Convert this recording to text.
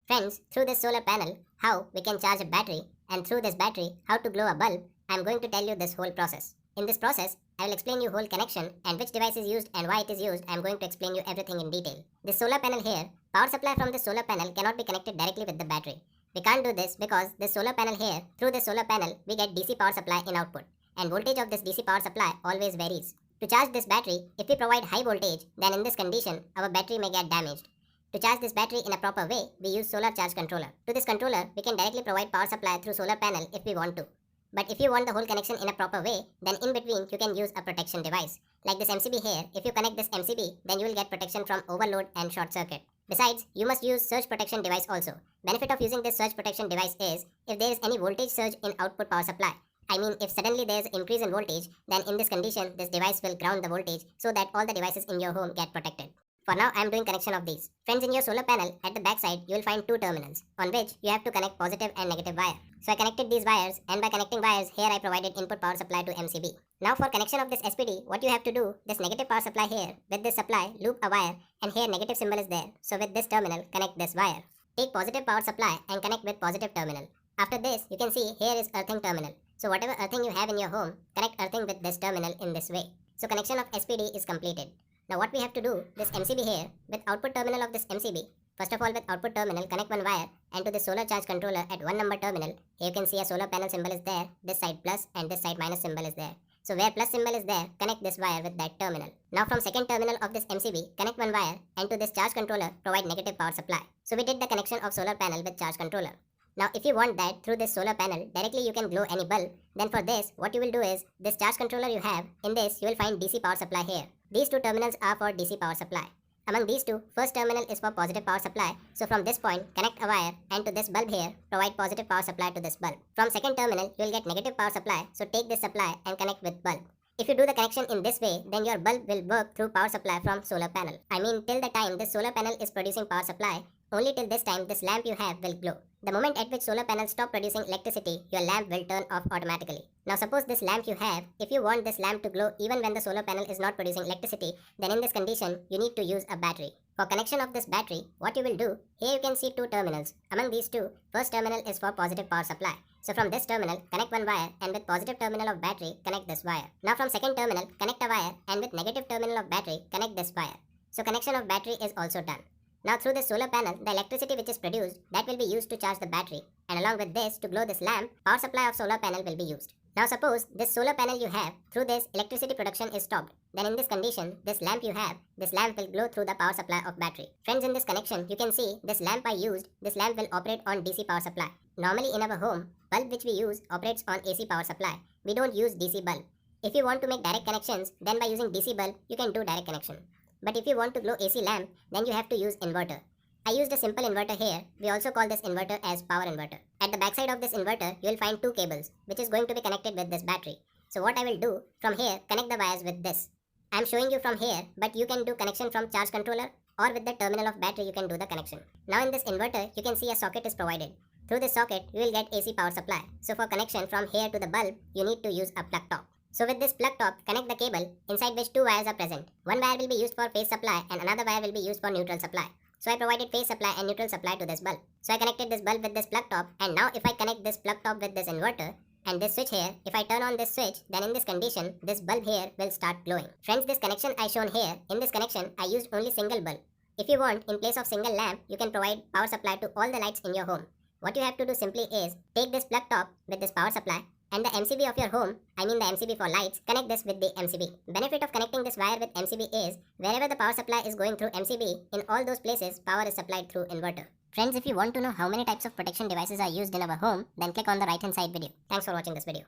Friends, through this solar panel, how we can charge a battery, and through this battery, how to glow a bulb, I am going to tell you this whole process. In this process, I will explain you whole connection and which device is used and why it is used. I am going to explain you everything in detail. This solar panel here, power supply from this solar panel cannot be connected directly with the battery. We can't do this because this solar panel here, through this solar panel, we get DC power supply in output. And voltage of this DC power supply always varies. To charge this battery, if we provide high voltage, then in this condition, our battery may get damaged. To charge this battery in a proper way, we use solar charge controller. To this controller, we can directly provide power supply through solar panel if we want to. But if you want the whole connection in a proper way, then in between you can use a protection device. Like this MCB here, if you connect this MCB, then you will get protection from overload and short circuit. Besides, you must use surge protection device also. Benefit of using this surge protection device is, if there is any voltage surge in output power supply, I mean if suddenly there is increase in voltage, then in this condition, this device will ground the voltage so that all the devices in your home get protected. For now, I am doing connection of these. Friends, in your solar panel, at the back side, you will find two terminals, on which you have to connect positive and negative wire. So I connected these wires, and by connecting wires, here I provided input power supply to MCB. Now for connection of this SPD, what you have to do, this negative power supply here, with this supply, loop a wire, and here negative symbol is there. So with this terminal, connect this wire. Take positive power supply and connect with positive terminal. After this, you can see here is earthing terminal. So whatever earthing you have in your home, connect earthing with this terminal in this way. So connection of SPD is completed. Now what we have to do, this MCB here, with output terminal of this MCB, first of all with output terminal, connect one wire, and to the solar charge controller at one number terminal, here you can see a solar panel symbol is there, this side plus and this side minus symbol is there. So where plus symbol is there, connect this wire with that terminal. Now from second terminal of this MCB, connect one wire, and to this charge controller, provide negative power supply. So we did the connection of solar panel with charge controller. Now if you want that through this solar panel, directly you can glow any bulb, then for this, what you will do is, this charge controller you have, in this you will find DC power supply here. These two terminals are for DC power supply. Among these two, first terminal is for positive power supply. So from this point, connect a wire, and to this bulb here, provide positive power supply to this bulb. From second terminal, you will get negative power supply, so take this supply and connect with bulb. If you do the connection in this way, then your bulb will work through power supply from solar panel. I mean till the time this solar panel is producing power supply, only till this time this lamp you have will glow. The moment at which solar panel stop producing electricity, your lamp will turn off automatically. Now suppose this lamp you have, if you want this lamp to glow even when the solar panel is not producing electricity, then in this condition, you need to use a battery. For connection of this battery, what you will do, here you can see two terminals. Among these two, first terminal is for positive power supply. So from this terminal, connect one wire, and with positive terminal of battery, connect this wire. Now from second terminal, connect a wire, and with negative terminal of battery, connect this wire. So connection of battery is also done. Now through this solar panel, the electricity which is produced, that will be used to charge the battery, and along with this, to glow this lamp, power supply of solar panel will be used. Now suppose this solar panel you have, through this electricity production is stopped, then in this condition, this lamp you have, this lamp will glow through the power supply of battery. Friends, in this connection, you can see this lamp I used, this lamp will operate on DC power supply. Normally in our home, bulb which we use operates on AC power supply. We don't use DC bulb. If you want to make direct connections, then by using DC bulb, you can do direct connection. But if you want to glow AC lamp, then you have to use inverter. I used a simple inverter here. We also call this inverter as power inverter. At the backside of this inverter, you will find two cables, which is going to be connected with this battery. So what I will do, from here, connect the wires with this. I am showing you from here, but you can do connection from charge controller, or with the terminal of battery you can do the connection. Now in this inverter, you can see a socket is provided. Through this socket, you will get AC power supply. So for connection from here to the bulb, you need to use a plug top. So with this plug top, connect the cable, inside which two wires are present. One wire will be used for phase supply and another wire will be used for neutral supply. So I provided phase supply and neutral supply to this bulb. So I connected this bulb with this plug top, and now if I connect this plug top with this inverter, and this switch here, if I turn on this switch, then in this condition, this bulb here will start glowing. Friends, this connection I shown here, in this connection, I used only single bulb. If you want, in place of single lamp, you can provide power supply to all the lights in your home. What you have to do simply is, take this plug top with this power supply, and the MCB of your home, I mean the MCB for lights, connect this with the MCB. Benefit of connecting this wire with MCB is, wherever the power supply is going through MCB, in all those places, power is supplied through inverter. Friends, if you want to know how many types of protection devices are used in our home, then click on the right hand side video. Thanks for watching this video.